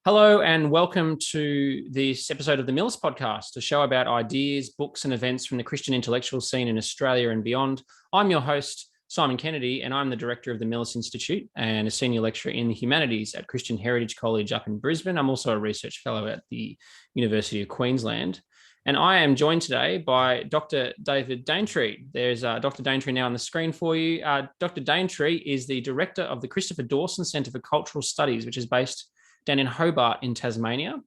Hello and welcome to this episode of the Millis podcast, a show about ideas, books and events from the Christian intellectual scene in Australia and beyond. I'm your host, Simon Kennedy, and I'm the director of the Millis Institute and a senior lecturer in the humanities at Christian Heritage College up in Brisbane. I'm also a research fellow at the University of Queensland. And I am joined today by Dr. David Daintree. There's Dr. Daintree now on the screen for you. Dr. Daintree is the director of the Christopher Dawson Centre for Cultural Studies, which is based down in Hobart in Tasmania.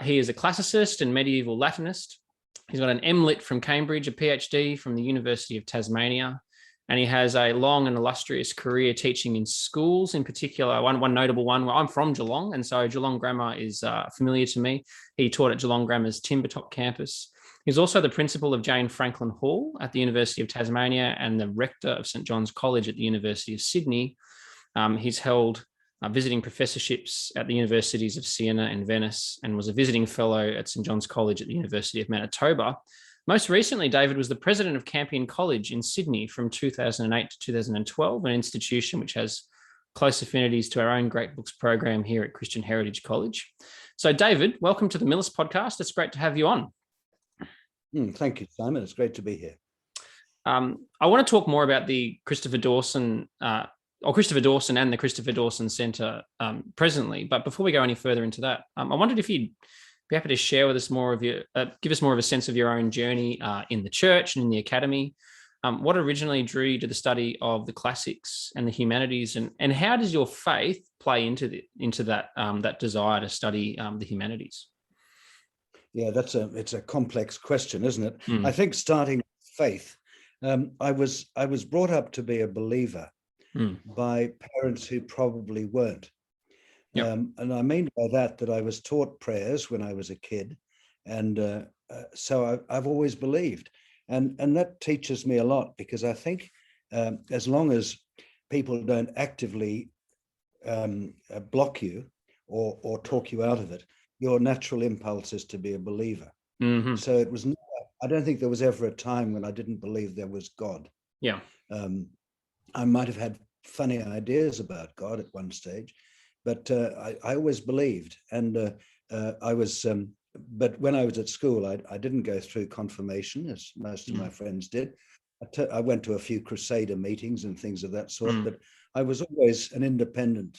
He is a classicist and medieval Latinist. He's got an MLitt from Cambridge, a PhD from the University of Tasmania, and he has a long and illustrious career teaching in schools. In particular, one notable one, where I'm from Geelong, and so Geelong Grammar is familiar to me. He taught at Geelong Grammar's Timbertop campus. He's also the principal of Jane Franklin Hall at the University of Tasmania and the rector of St John's College at the University of Sydney. He's held visiting professorships at the universities of Siena and Venice, and was a visiting fellow at St John's College at the University of Manitoba. Most recently, David was the president of Campion College in Sydney from 2008 to 2012, an institution which has close affinities to our own Great Books program here at Christian Heritage College. So, David, welcome to the Millis podcast. It's great to have you on. Thank you, Simon. It's great to be here. I want to talk more about the Christopher Dawson and the Christopher Dawson Centre presently. But before we go any further into that, I wondered if you'd be happy to share with us more of give us more of a sense of your own journey in the church and in the academy. What originally drew you to the study of the classics and the humanities, and how does your faith play into that desire to study the humanities? Yeah, it's a complex question, isn't it? I think starting with faith, I was brought up to be a believer by parents who probably weren't. Yep. And I mean by that I was taught prayers when I was a kid. And so I've always believed. And that teaches me a lot, because I think as long as people don't actively block you or talk you out of it, your natural impulse is to be a believer. Mm-hmm. So I don't think there was ever a time when I didn't believe there was God. Yeah. I might have had funny ideas about God at one stage, but I always believed. And but when I was at school, I didn't go through confirmation, as most of my friends did. I went to a few Crusader meetings and things of that sort, but I was always an independent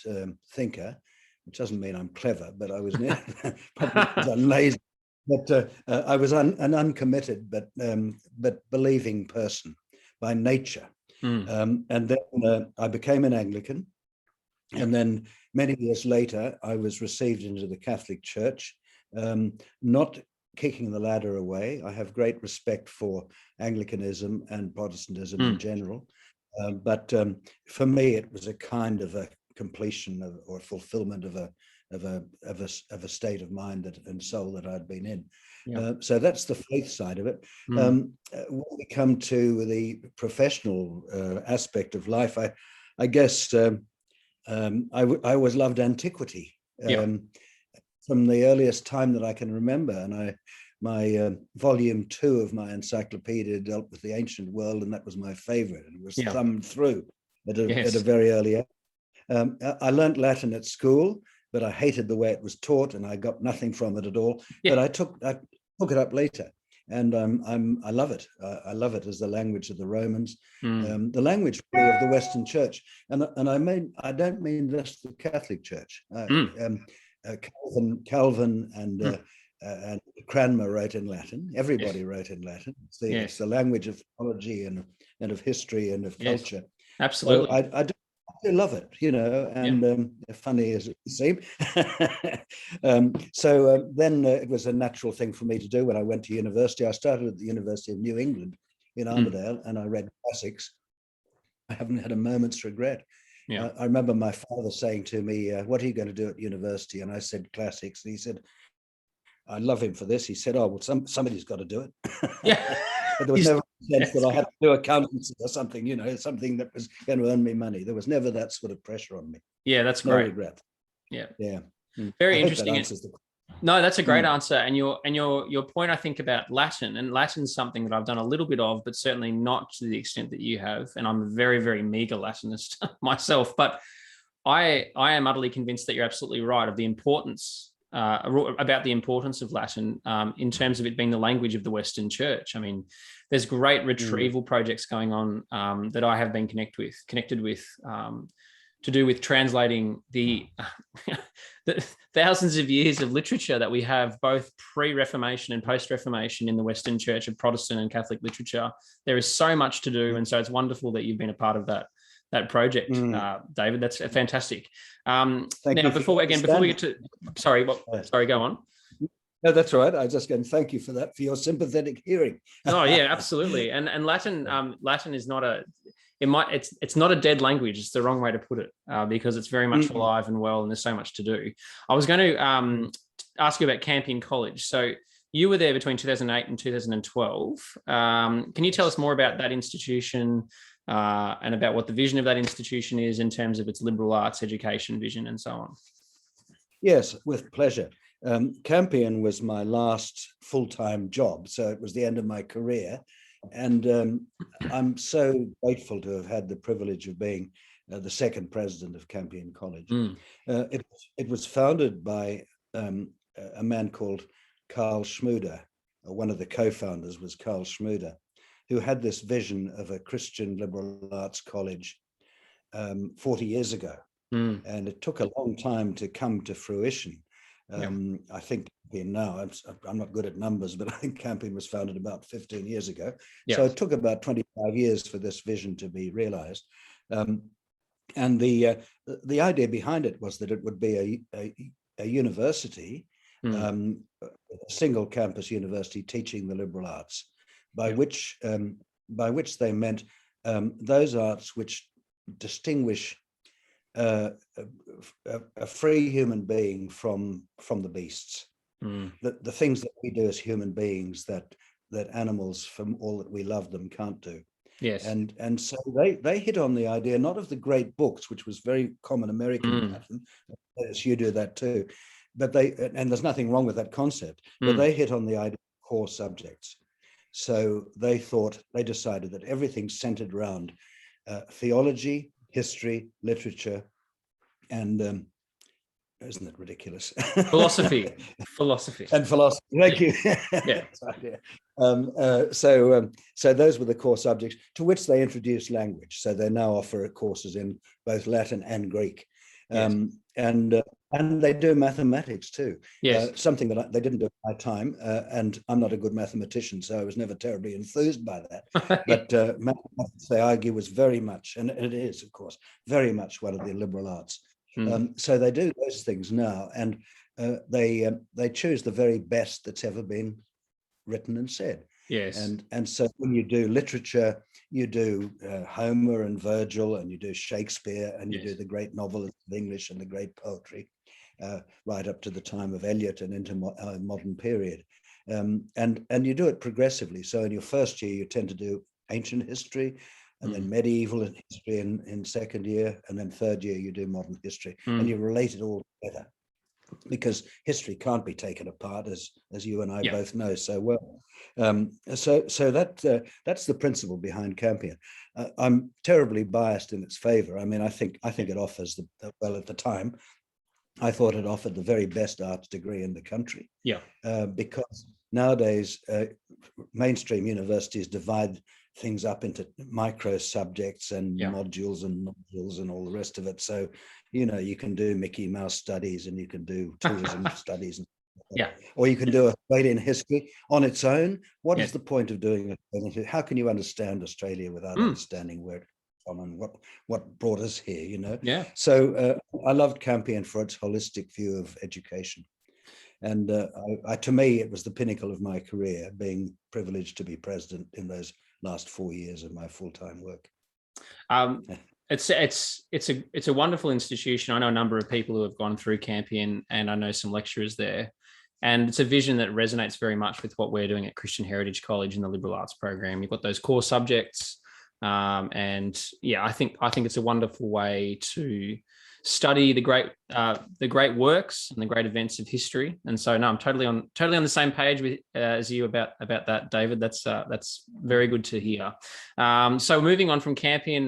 thinker, which doesn't mean I'm clever, but I was probably lazy. But I was an uncommitted but believing person by nature. And then I became an Anglican. And then many years later, I was received into the Catholic Church, not kicking the ladder away. I have great respect for Anglicanism and Protestantism in general. But for me, it was a kind of a completion or fulfillment of a state of mind and soul that I'd been in. Yeah. So that's the faith side of it. When we come to the professional aspect of life, I guess I always loved antiquity from the earliest time that I can remember. And my volume 2 of my encyclopedia dealt with the ancient world, and that was my favorite. And it was thumbed through at a very early age. I learnt Latin at school, but I hated the way it was taught, and I got nothing from it at all. Yeah. But I took it up later, and I love it. I love it as the language of the Romans, the language really of the Western Church, and I don't mean just the Catholic Church. Calvin and Cranmer wrote in Latin. Everybody wrote in Latin. It's the language of theology and of history and of culture. Absolutely. So I love it, and funny as it seemed. So then it was a natural thing for me to do when I went to university. I started at the University of New England in Armidale, and I read classics. I haven't had a moment's regret. Yeah. I remember my father saying to me, what are you going to do at university? And I said, classics. And he said, I love him for this. He said, oh, well, somebody's got to do it. Yeah. But there was never a sense that I had to do accountancy or something, something that was going to earn me money. There was never that sort of pressure on me. Yeah, that's great. No regret. Yeah. Yeah. Very interesting. No, that's a great answer. And your point, I think, about Latin, and Latin's something that I've done a little bit of, but certainly not to the extent that you have. And I'm a very, very meager Latinist myself. But I am utterly convinced that you're absolutely right of the importance about the importance of Latin in terms of it being the language of the Western Church. I mean, there's great retrieval projects going on that I have been connected with to do with translating the thousands of years of literature that we have, both pre-Reformation and post-Reformation, in the Western Church of Protestant and Catholic literature. There is so much to do, and so it's wonderful that you've been a part of that project, David. That's fantastic. Now, before we get to, sorry, go on. No, that's all right. I was just going to thank you for that, for your sympathetic hearing. Oh yeah, absolutely. And Latin is not it's not a dead language. It's the wrong way to put it, because it's very much alive and well, and there's so much to do. I was going to ask you about Campion College. So you were there between 2008 and 2012. Can you tell us more about that institution and about what the vision of that institution is in terms of its liberal arts education vision and so on? Yes, with pleasure. Campion was my last full-time job, so it was the end of my career. And I'm so grateful to have had the privilege of being the second president of Campion College. It was founded by a man called Carl Schmuder. One of the co-founders was Carl Schmuder, who had this vision of a Christian liberal arts college 40 years ago. And it took a long time to come to fruition. I think now, I'm not good at numbers, but I think Campion was founded about 15 years ago. Yes. So it took about 25 years for this vision to be realized. And the idea behind it was that it would be a university, a single campus university teaching the liberal arts, by which they meant those arts which distinguish a free human being from the beasts, the things that we do as human beings that animals, from all that we love them, can't do. Yes. And so they hit on the idea not of the great books, which was very common American pattern, as you do that too, but and there's nothing wrong with that concept, but they hit on the idea of core subjects. So they decided that everything centered around theology, history, literature, and isn't it ridiculous? Philosophy. And philosophy. Thank you. Yeah. So those were the core subjects, to which they introduced language. So they now offer courses in both Latin and Greek. Yes. And they do mathematics too. Yes. Something that they didn't do at my time, and I'm not a good mathematician, so I was never terribly enthused by that. But mathematics, they argue, was very much, and it is, of course, very much one of the liberal arts. So they do those things now, and they choose the very best that's ever been written and said. Yes. And so when you do literature, you do Homer and Virgil, and you do Shakespeare, and you do the great novelists of English and the great poetry, right up to the time of Eliot and into modern period. And you do it progressively. So in your first year, you tend to do ancient history, and then medieval history in second year, and then third year you do modern history, and you relate it all together, because history can't be taken apart, as you and I both know so well. So that's the principle behind Campion. I'm terribly biased in its favor. I mean, I think it offers well, at the time, I thought it offered the very best arts degree in the country. Yeah. Because nowadays mainstream universities divide things up into micro subjects and modules and all the rest of it. So, you can do Mickey Mouse studies, and you can do tourism studies, or you can do Australian history on its own. What is the point of doing it? How can you understand Australia without understanding where it's from and what brought us here? Yeah. So I loved Campion for its holistic view of education. And to me, it was the pinnacle of my career, being privileged to be president in those last 4 years of my full-time work. It's a wonderful institution. I know a number of people who have gone through Campion, and I know some lecturers there. And it's a vision that resonates very much with what we're doing at Christian Heritage College in the liberal arts program. You've got those core subjects, and I think it's a wonderful way to study the great works and the great events of history. And so, no, I'm totally on the same page with as you about that, David. That's very good to hear. So moving on from Campion,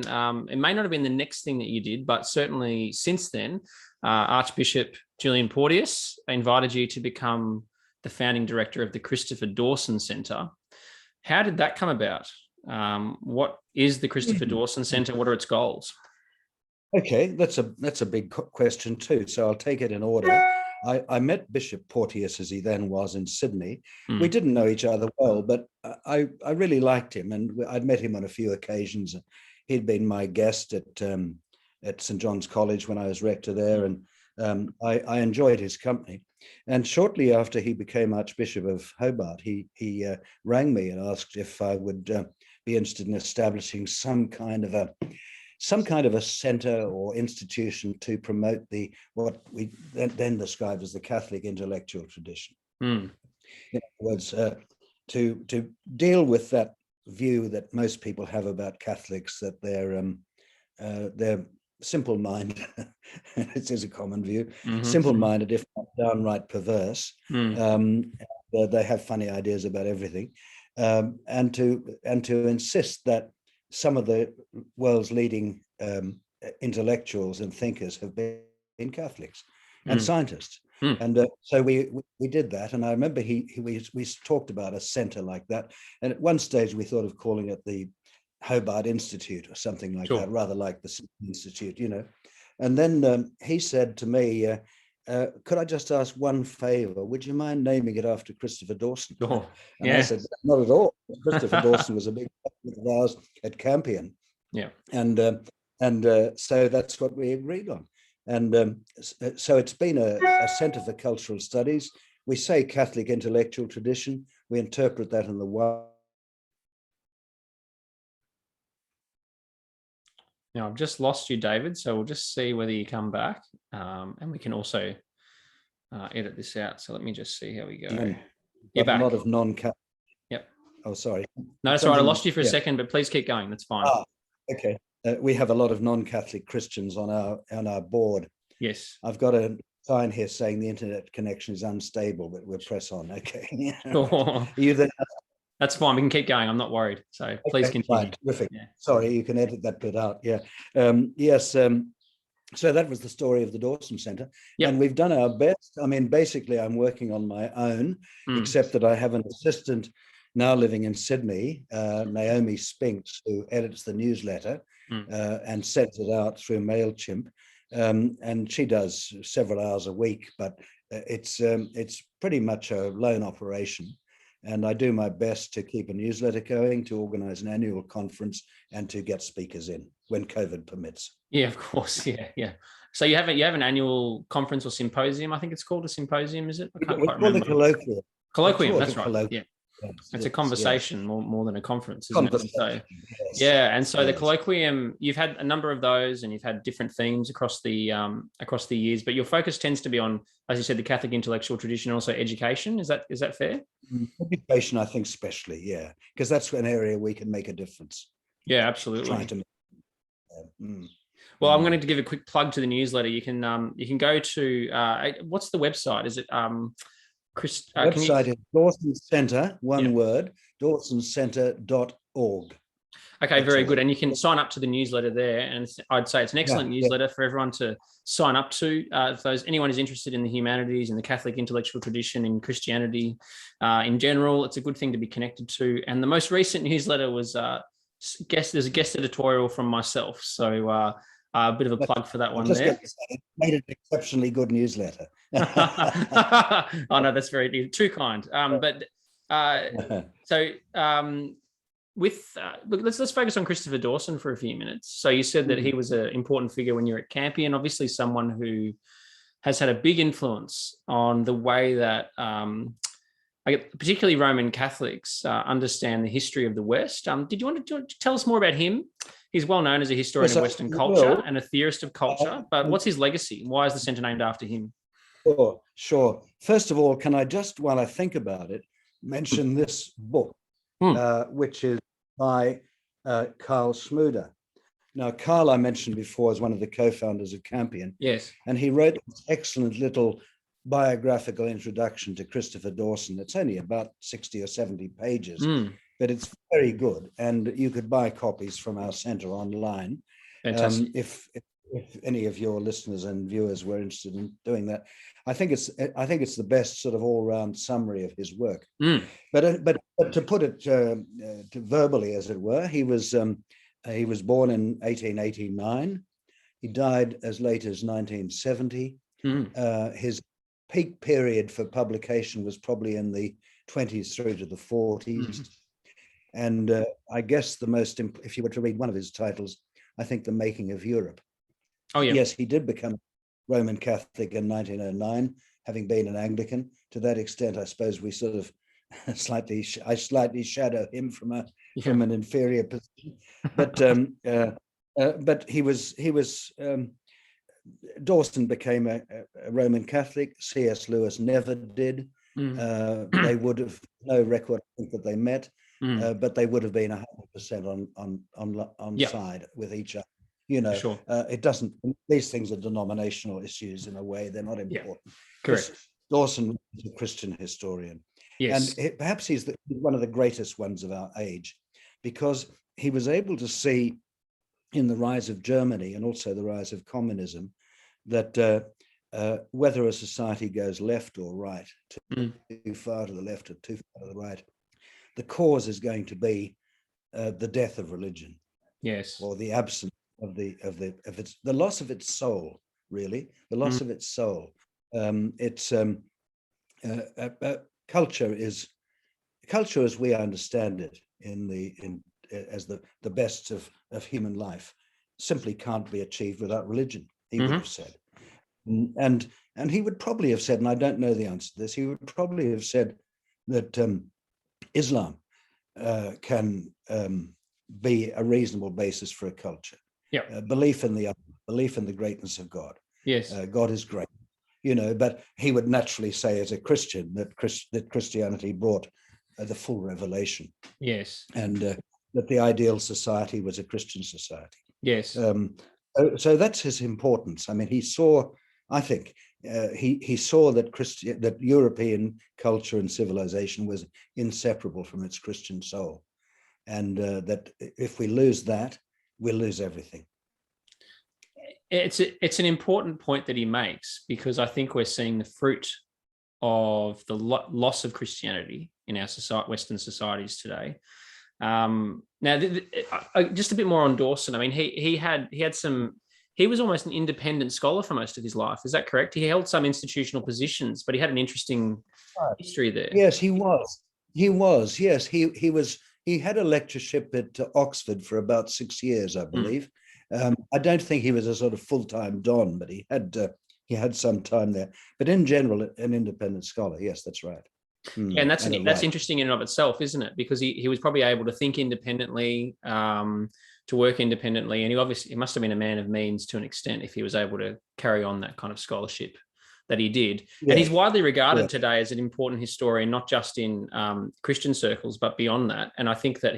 it may not have been the next thing that you did, but certainly since then, Archbishop Julian Porteous invited you to become the founding director of the Christopher Dawson Centre. How did that come about? What is the Christopher Dawson Centre? What are its goals? Okay, that's a big question too. So I'll take it in order. I met Bishop Porteous, as he then was, in Sydney. We didn't know each other well, but I really liked him, and I'd met him on a few occasions. He'd been my guest at St John's College when I was rector there, and I enjoyed his company. And shortly after he became Archbishop of Hobart, he rang me and asked if I would be interested in establishing some kind of a centre or institution to promote what we then described as the Catholic intellectual tradition. In other words, to deal with that view that most people have about Catholics, that they're simple-minded. It is a common view. Simple-minded, if not downright perverse. They have funny ideas about everything, and to insist that some of the world's leading intellectuals and thinkers have been Catholics and scientists. And so we did that. And I remember we talked about a centre like that. And at one stage we thought of calling it the Hobart Institute or something like that, rather like the Institute, And then he said to me, could I just ask one favour? Would you mind naming it after Christopher Dawson? And I said, not at all. Christopher Dawson was a big friend of ours at Campion. And so that's what we agreed on. And so it's been a centre for cultural studies. We say Catholic intellectual tradition. We interpret that in the wild. Now, I've just lost you, David, so we'll just see whether you come back, and we can also edit this out. So let me just see how we go. You're back. A lot of non-Catholic. Yep. Oh, sorry. No, that's all right. I lost you for a second, but please keep going. That's fine. Okay. We have a lot of non-Catholic Christians on our board. Yes. I've got a sign here saying the internet connection is unstable, but we'll press on. Okay. Sure. You then? That's fine. We can keep going. I'm not worried. So please continue. Fine. Terrific. Yeah. Sorry, you can edit that bit out. Yeah. Yes. So that was the story of the Dawson Centre. And we've done our best. I mean, basically, I'm working on my own, except that I have an assistant now living in Sydney, Naomi Spinks, who edits the newsletter and sends it out through MailChimp. And she does several hours a week, but it's pretty much a lone operation. And I do my best to keep a newsletter going, to organise an annual conference, and to get speakers in when COVID permits. Yeah, of course. Yeah. So you have an annual conference or symposium. I think it's called a symposium, is it? I can't quite remember. Colloquium. Colloquium. That's right. Yeah. It's a conversation more than a conference, isn't it? So, and so the colloquium, you've had a number of those, and you've had different themes across the years, but your focus tends to be on, as you said, the Catholic intellectual tradition, and also education. Is that fair? Education, I think, especially, because that's an area we can make a difference. Yeah, absolutely. Well, I'm going to give a quick plug to the newsletter. You can go to what's the website? Is it Chris? Website is Dawson Centre, one word, dawsoncentre.org. Okay, very good. And you can sign up to the newsletter there. And I'd say it's an excellent newsletter for everyone to sign up to. If anyone is interested in the humanities and the Catholic intellectual tradition, in Christianity in general, it's a good thing to be connected to. And the most recent newsletter was there's a guest editorial from myself. So a bit of a plug for that one there. Made an exceptionally good newsletter. Oh no, that's very too kind. Let's focus on Christopher Dawson for a few minutes. So you said that he was an important figure when you're at Campion, obviously someone who has had a big influence on the way that particularly Roman Catholics understand the history of the West. Did you want to tell us more about him? He's well known as a historian of Western culture and a theorist of culture, but what's his legacy? Why is the centre named after him? Sure. First of all, can I just, while I think about it, mention this book, which is by Carl Schmuder. Now, Carl, I mentioned before, is one of the co-founders of Campion. Yes. And he wrote this excellent little biographical introduction to Christopher Dawson. It's only about 60 or 70 pages, but it's very good. And you could buy copies from our centre online. Fantastic. If any of your listeners and viewers were interested in doing that, I think it's the best sort of all-round summary of his work. But to put it to verbally, as it were, he was born in 1889. He died as late as 1970. His peak period for publication was probably in the 20s through to the 40s. And I guess if you were to read one of his titles, I think The Making of Europe. Oh, yeah. Yes, he did become Roman Catholic in 1909, having been an Anglican. To that extent, I suppose we sort of I slightly shadow him from an inferior position. But he was Dawson became a Roman Catholic. C.S. Lewis never did. They would have no record, I think, that they met, but they would have been 100% on side with each other. Sure. It doesn't. These things are denominational issues in a way; they're not important. Correct. Dawson is a Christian historian, yes, and perhaps he's one of the greatest ones of our age, because he was able to see in the rise of Germany and also the rise of communism that whether a society goes left or right, too far to the left or too far to the right, the cause is going to be the death of religion. Yes, or the absence of the loss of its soul, really, the loss of its soul. Culture as we understand it as the best of human life simply can't be achieved without religion, he would have said. And he would probably have said, and I don't know the answer to this, he would probably have said that Islam can be a reasonable basis for a culture. Belief in the greatness of God. Yes, God is great, but he would naturally say as a Christian that Christianity brought the full revelation. Yes, and that the ideal society was a Christian society. Yes. So that's his importance. I mean, he saw, I think, he saw that European culture and civilization was inseparable from its Christian soul, and that if we lose that, we'll lose everything. It's an important point that he makes, because I think we're seeing the fruit of the loss of Christianity in our Western societies today. Now, just a bit more on Dawson. I mean, he was almost an independent scholar for most of his life. Is that correct? He held some institutional positions, but he had an interesting history there. Yes, he was. Yes, he had a lectureship at Oxford for about 6 years, I believe. I don't think he was a sort of full-time don, but he had some time there. But in general, an independent scholar. Yes, that's right. Yeah, and that's interesting in and of itself, isn't it? Because he was probably able to think independently, to work independently, and he must have been a man of means to an extent if he was able to carry on that kind of scholarship that he did. Yeah. And he's widely regarded today as an important historian, not just in Christian circles, but beyond that. And I think that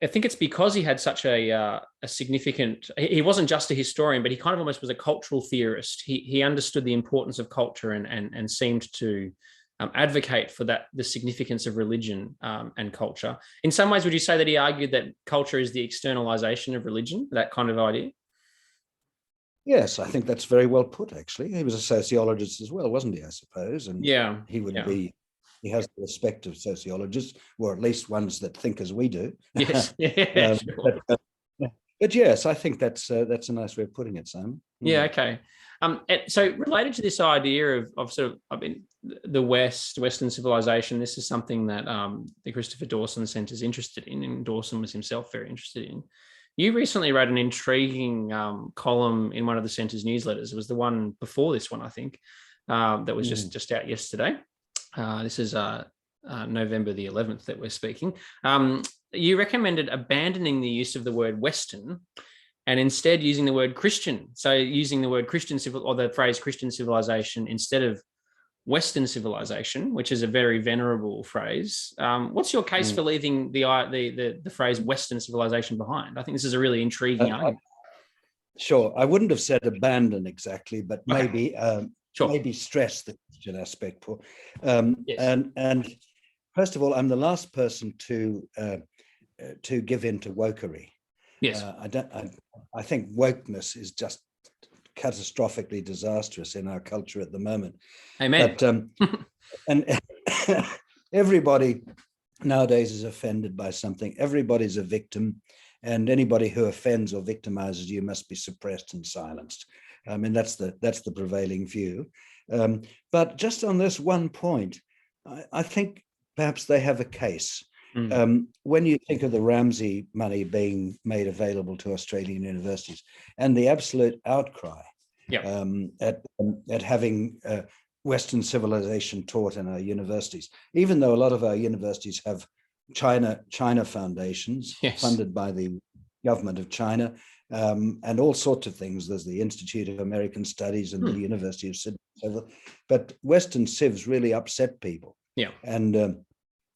I think it's because he had such a significant, he wasn't just a historian, but he kind of almost was a cultural theorist. He understood the importance of culture and seemed to advocate for the significance of religion and culture. In some ways, would you say that he argued that culture is the externalization of religion, that kind of idea? Yes, I think that's very well put, actually. He was a sociologist as well, wasn't he, I suppose? And he would be... He has the respect of sociologists, or at least ones that think as we do. Yes. Sure. But yes, I think that's a nice way of putting it, Simon. Yeah. Okay. So related to this idea of sort of, I mean, the Western civilization, this is something that the Christopher Dawson Centre is interested in, and Dawson was himself very interested in. You recently wrote an intriguing column in one of the Centre's newsletters. It was the one before this one, I think, that was just out yesterday. This is November the 11th that we're speaking. You recommended abandoning the use of the word Western and instead using the word Christian. So using the word Christian or the phrase Christian civilization instead of Western civilization, which is a very venerable phrase. What's your case for leaving the phrase Western civilization behind? I think this is a really intriguing argument. Sure, I wouldn't have said abandon exactly, but maybe Sure. maybe stress the Christian aspect. Yes. And first of all, I'm the last person to give in to wokery. Yes. I think wokeness is just catastrophically disastrous in our culture at the moment. Amen. But and everybody nowadays is offended by something. Everybody's a victim, and anybody who offends or victimizes you must be suppressed and silenced. I mean, that's the prevailing view. But just on this one point, I think perhaps they have a case. When you think of the Ramsay money being made available to Australian universities and the absolute outcry at having Western civilization taught in our universities, even though a lot of our universities have China foundations funded by the government of China, and all sorts of things. There's the Institute of American Studies and the University of Sydney. But Western civs really upset people. Yeah. And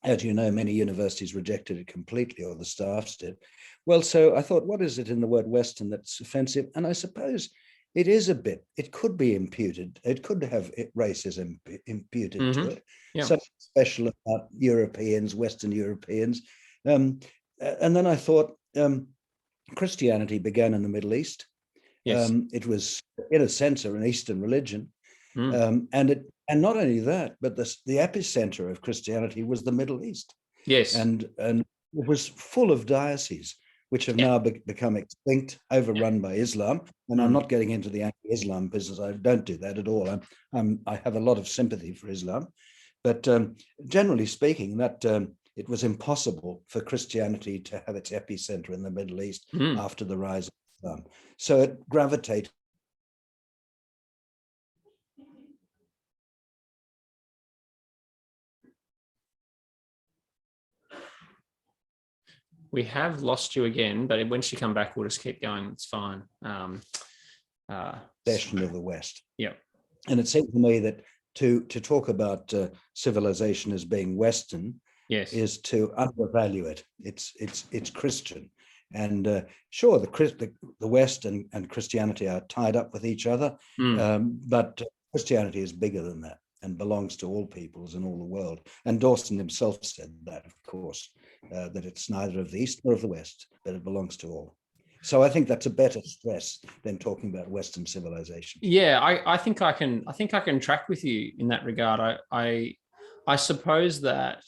as you know, many universities rejected it completely, or the staffs did. Well, so I thought, what is it in the word Western that's offensive? And I suppose it is a bit, it could be imputed. It could have racism imputed to it. Yeah. So special about Europeans, Western Europeans. And then I thought, Christianity began in the Middle East. Yes. It was, in a sense, an Eastern religion. And not only that, but the epicenter of Christianity was the Middle East. Yes. And it was full of dioceses, which have now become extinct, overrun by Islam. And I'm not getting into the anti-Islam business. I don't do that at all. I have a lot of sympathy for Islam. But generally speaking, that it was impossible for Christianity to have its epicenter in the Middle East after the rise of Islam. So it gravitated. We have lost you again, but when you come back, we'll just keep going. It's fine. Possession of the West. Yeah. And it seems to me that to talk about civilization as being Western is to undervalue it. It's Christian. And sure, the West and Christianity are tied up with each other, but Christianity is bigger than that and belongs to all peoples in all the world. And Dawson himself said that, of course, that it's neither of the East nor of the West, but it belongs to all. So I think that's a better stress than talking about Western civilization. Yeah, I think I can track with you in that regard. I suppose that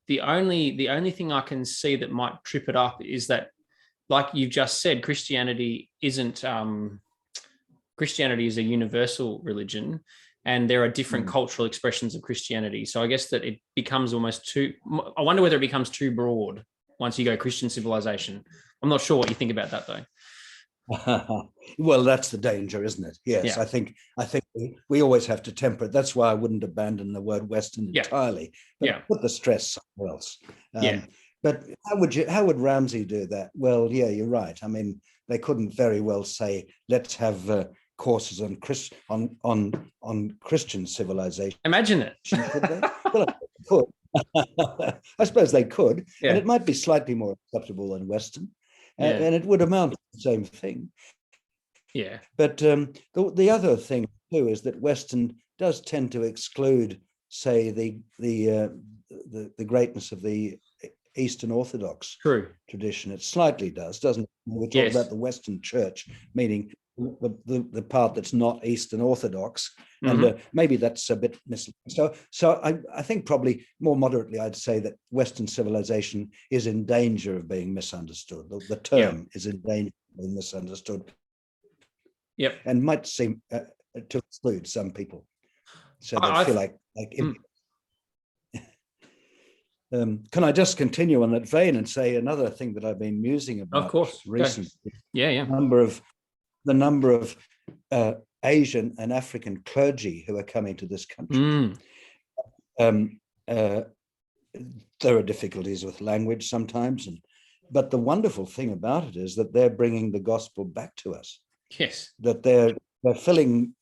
the only thing I can see that might trip it up is that, like you've just said, Christianity isn't Christianity is a universal religion, and there are different cultural expressions of Christianity. So I guess that it becomes almost too, I wonder whether it becomes too broad once you go Christian civilization. I'm not sure what you think about that, though. Well, that's the danger, isn't it? Yes, Yeah. I think we always have to temper it. That's why I wouldn't abandon the word Western entirely, but put the stress somewhere else. But how would Ramsay do that? Well, yeah, you're right. I mean, they couldn't very well say, let's have courses on Christian civilization. Imagine it. Could they? Well, they could. I suppose they could, and it might be slightly more acceptable than Western, and it would amount to the same thing. Yeah. But the other thing too is that Western does tend to exclude, say, the greatness of the Eastern Orthodox tradition. It slightly does, doesn't it? We talk about the Western Church, meaning the part that's not Eastern Orthodox, and maybe that's a bit misleading. So I think probably more moderately, I'd say that Western civilization is in danger of being misunderstood. The term is in danger of being misunderstood. Yep. And might seem to exclude some people. So they feel like can I just continue on that vein and say another thing that I've been musing about recently? Yeah. The number of Asian and African clergy who are coming to this country. There are difficulties with language sometimes, but the wonderful thing about it is that they're bringing the gospel back to us. Yes. That they're filling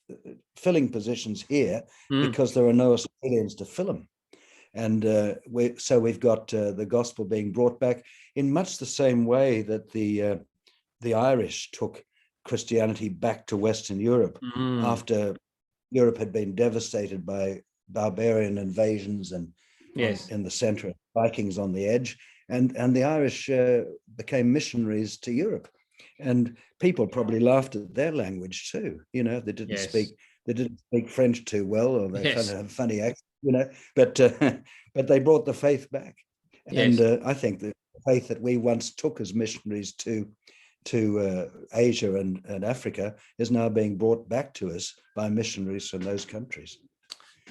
filling positions here Mm. because there are no Australians to fill them. And we've got the gospel being brought back in much the same way that the Irish took Christianity back to Western Europe after Europe had been devastated by barbarian invasions and Yes. in the center, Vikings on the edge, and the Irish became missionaries to Europe, and people probably laughed at their language too. You know, they didn't speak French too well, or they had a funny accent. You know, but they brought the faith back, and I think the faith that we once took as missionaries to Asia and Africa is now being brought back to us by missionaries from those countries.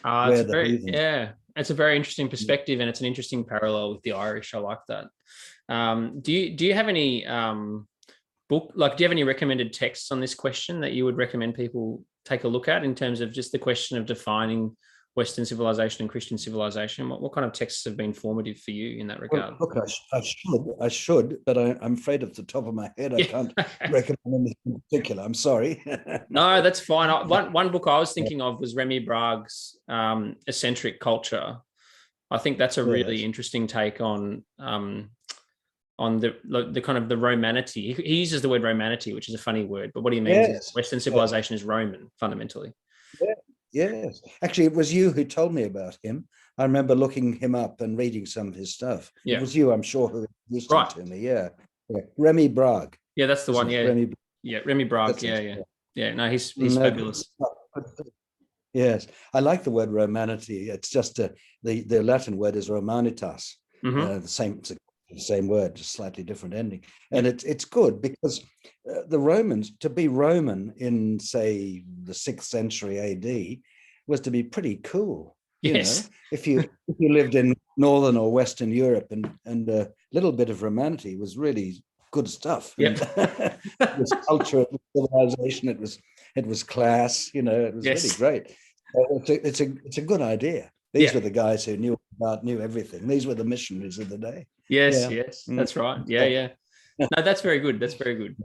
It's a very interesting perspective, and it's an interesting parallel with the Irish. I like that. Do you have any do you have any recommended texts on this question that you would recommend people take a look at in terms of just the question of defining Western civilization and Christian civilization? What kind of texts have been formative for you in that regard? Well, look, I should, but I'm afraid off the top of my head I can't recommend anything in particular. I'm sorry. No, that's fine. One book I was thinking of was Remy Brague's Eccentric Culture. I think that's a really interesting take on the kind of the Romanity. He uses the word Romanity, which is a funny word, but what he means is Western civilization is Roman fundamentally. Yes, actually, it was you who told me about him. I remember looking him up and reading some of his stuff. It was you, I'm sure, who introduced him to me. Yeah. Remy Brague. Yeah, that's the one. Yeah, Remy Brague. That's Yeah. No, he's fabulous. Yes, I like the word Romanity. It's just the Latin word is Romanitas. The same word, just slightly different ending. And it's good because the Romans, to be Roman in, say, the 6th century AD was to be pretty cool. Yes. You know, if you lived in Northern or Western Europe, and a little bit of Romanity was really good stuff. Yep. It was culture, it was civilization, it was class, you know, it was really great. It's a good idea. These were the guys who knew everything. These were the missionaries of the day. Yes, that's right. Yeah. No, that's very good. That's very good.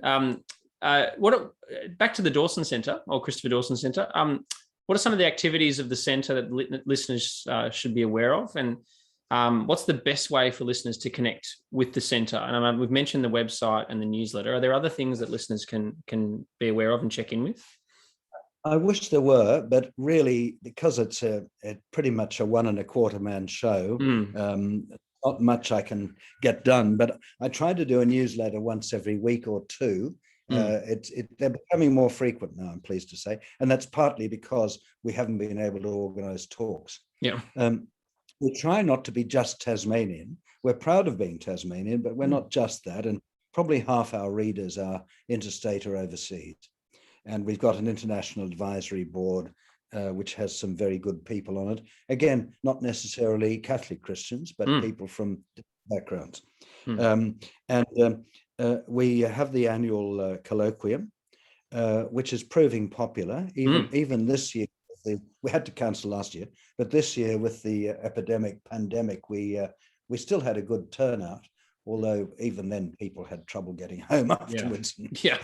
Back to the Dawson Centre, or Christopher Dawson Centre. What are some of the activities of the centre that listeners should be aware of, and what's the best way for listeners to connect with the centre? And we've mentioned the website and the newsletter. Are there other things that listeners can be aware of and check in with? I wish there were, but really, because it's pretty much a 1 1/4 man show, not much I can get done. But I try to do a newsletter once every week or two. They're becoming more frequent now, I'm pleased to say, and that's partly because we haven't been able to organise talks. Yeah. We try not to be just Tasmanian. We're proud of being Tasmanian, but we're not just that. And probably half our readers are interstate or overseas. And we've got an international advisory board, which has some very good people on it. Again, not necessarily Catholic Christians, but people from different backgrounds. We have the annual colloquium, which is proving popular. Even this year, we had to cancel last year, but this year with the pandemic, we still had a good turnout. Although even then, people had trouble getting home afterwards. Yeah.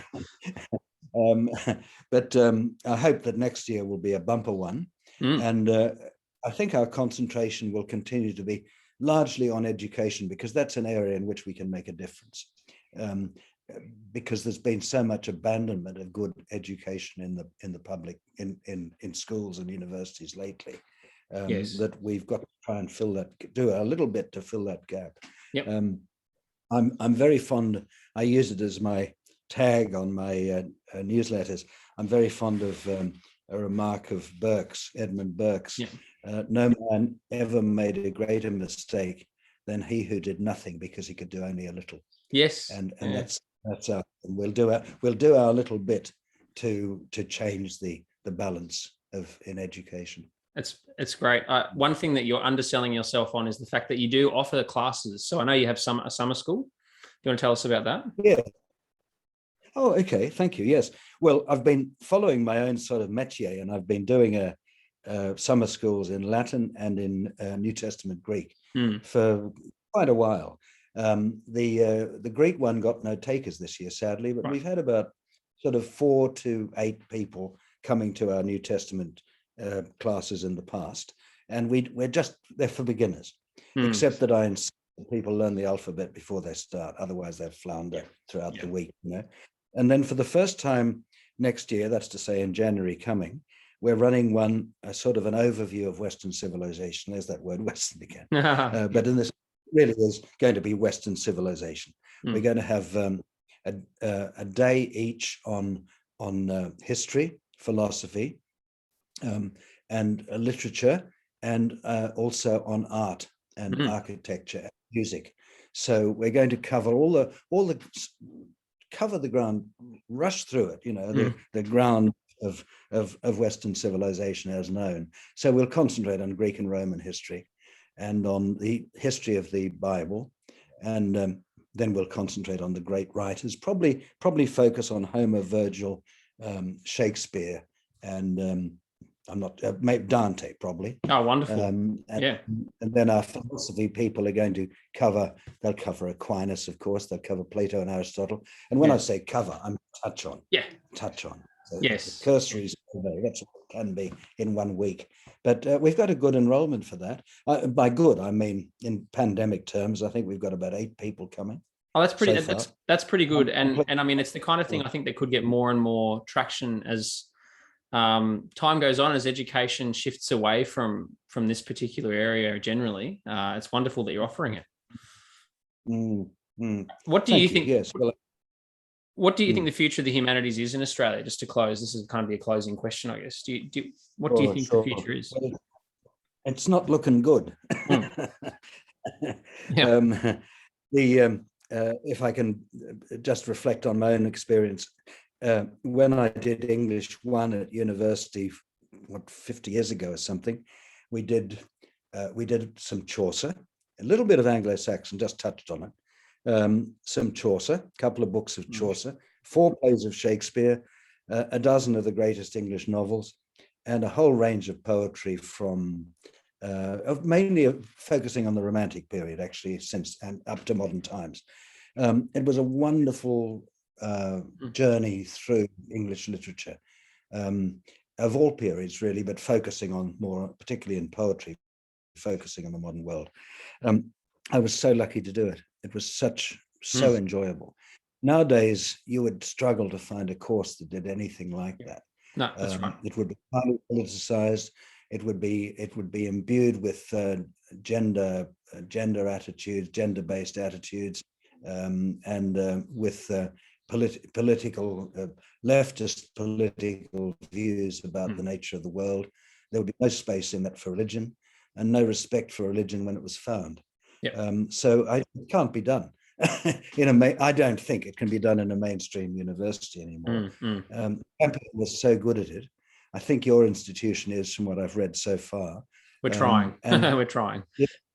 But I hope that next year will be a bumper one. And I think our concentration will continue to be largely on education, because that's an area in which we can make a difference. Because there's been so much abandonment of good education in the public, in schools and universities lately, that we've got to try and do a little bit to fill that gap. Yep. I'm very fond. I use it as my tag on my newsletters. I'm very fond of a remark of Edmund Burke's. No man ever made a greater mistake than he who did nothing because he could do only a little. Yes. And that's our, we'll do our little bit to change the balance in education. It's great. One thing that you're underselling yourself on is the fact that you do offer classes. So I know you have a summer school. Do you want to tell us about that? Yeah. Oh, okay. Thank you. Yes. Well, I've been following my own sort of métier, and I've been doing summer schools in Latin and in New Testament Greek for quite a while. The Greek one got no takers this year, sadly, but we've had about sort of 4 to 8 people coming to our New Testament classes in the past, and they're for beginners, except that I insist that people learn the alphabet before they start, otherwise they'll flounder throughout the week, And then for the first time next year, that's to say in January coming, we're running a sort of an overview of Western civilization. There's that word Western again. But in this really is going to be Western civilization. We're going to have a day each on history, philosophy, and literature, and also on art and architecture and music. So we're going to cover cover the ground, rush through it, the ground of Western civilization as known. So we'll concentrate on Greek and Roman history and on the history of the Bible, and then we'll concentrate on the great writers, probably focus on Homer, Virgil, Shakespeare, and Dante probably. Oh, wonderful. And then our philosophy people are going to they'll cover Aquinas, of course, they'll cover Plato and Aristotle. And when I say cover, I'm touch on. So yes. The cursory, that's what it can be in 1 week. But we've got a good enrollment for that. By good, I mean in pandemic terms, I think we've got about 8 people coming. Oh, that's pretty. That's pretty good. And I mean, it's the kind of thing I think that could get more and more traction as time goes on, as education shifts away from this particular area generally. It's wonderful that you're offering it. What do you think? Yes. Well, what do you think the future of the humanities is in Australia? Just to close, this is kind of be a closing question, I guess. What do you think the future is? Well, it's not looking good. If I can just reflect on my own experience, when I did English 1 at university, 50 years ago or something, we did some Chaucer, a little bit of Anglo-Saxon, just touched on it. Some Chaucer, a couple of books of Chaucer, 4 plays of Shakespeare, a dozen of the greatest English novels, and a whole range of poetry from mainly focusing on the Romantic period, actually, since and up to modern times. It was a wonderful journey through English literature of all periods, really, but focusing on more, particularly in poetry, focusing on the modern world. I was so lucky to do it. It was so enjoyable. Nowadays, you would struggle to find a course that did anything like that. No, that's right. It would be highly politicized. It would be imbued with gender attitudes, gender-based attitudes, and with political leftist political views about the nature of the world. There would be no space in that for religion, and no respect for religion when it was found. So it can't be done. I don't think it can be done in a mainstream university anymore. Campion was so good at it. I think your institution is, from what I've read so far. We're trying. We're trying.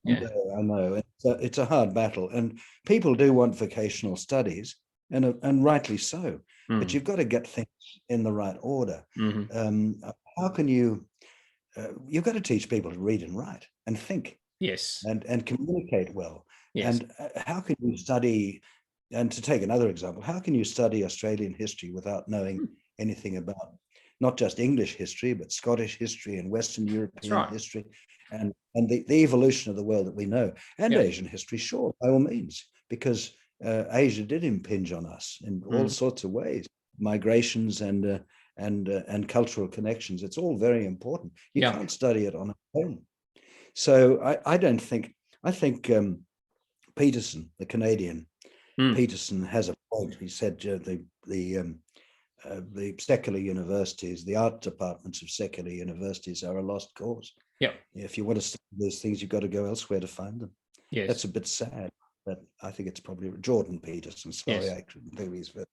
Yeah. I know. It's a hard battle, and people do want vocational studies, and rightly so. But you've got to get things in the right order. How can you? You've got to teach people to read and write and think. Yes. And communicate well. Yes. And how can you study? And to take another example, how can you study Australian history without knowing anything about not just English history, but Scottish history and Western European history, and the evolution of the world that we know, and Asian history, sure, by all means, because Asia did impinge on us in all sorts of ways, migrations and cultural connections. It's all very important. You can't study it on its own. So I think Peterson, the Canadian, Peterson has a point. He said the secular universities, the art departments of secular universities are a lost cause. If you want to study these things, you've got to go elsewhere to find them. That's a bit sad, but I think it's probably Jordan Peterson. Sorry, I couldn't do his version.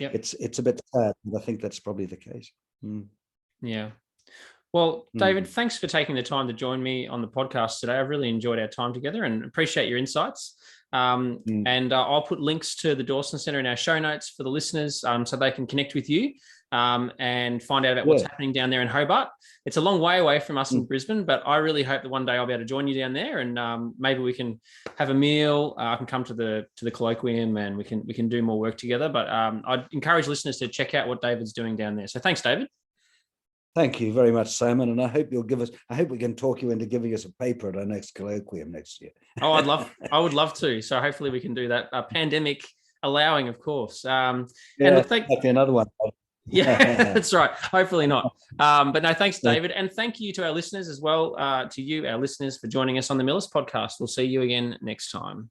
It's a bit sad, and I think that's probably the case. Well, David, thanks for taking the time to join me on the podcast today. I've really enjoyed our time together and appreciate your insights. And I'll put links to the Dawson Centre in our show notes for the listeners, so they can connect with you and find out about what's happening down there in Hobart. It's a long way away from us in Brisbane, but I really hope that one day I'll be able to join you down there, and maybe we can have a meal. I can come to the colloquium, and we can do more work together. But I'd encourage listeners to check out what David's doing down there. So thanks, David. Thank you very much, Simon. And I hope we can talk you into giving us a paper at our next colloquium next year. Oh, I would love to. So hopefully we can do that. Pandemic allowing, of course. And look, might be another one. Yeah, that's right. Hopefully not. But no, thanks, David. And thank you to our listeners as well, to you, our listeners, for joining us on the Millis podcast. We'll see you again next time.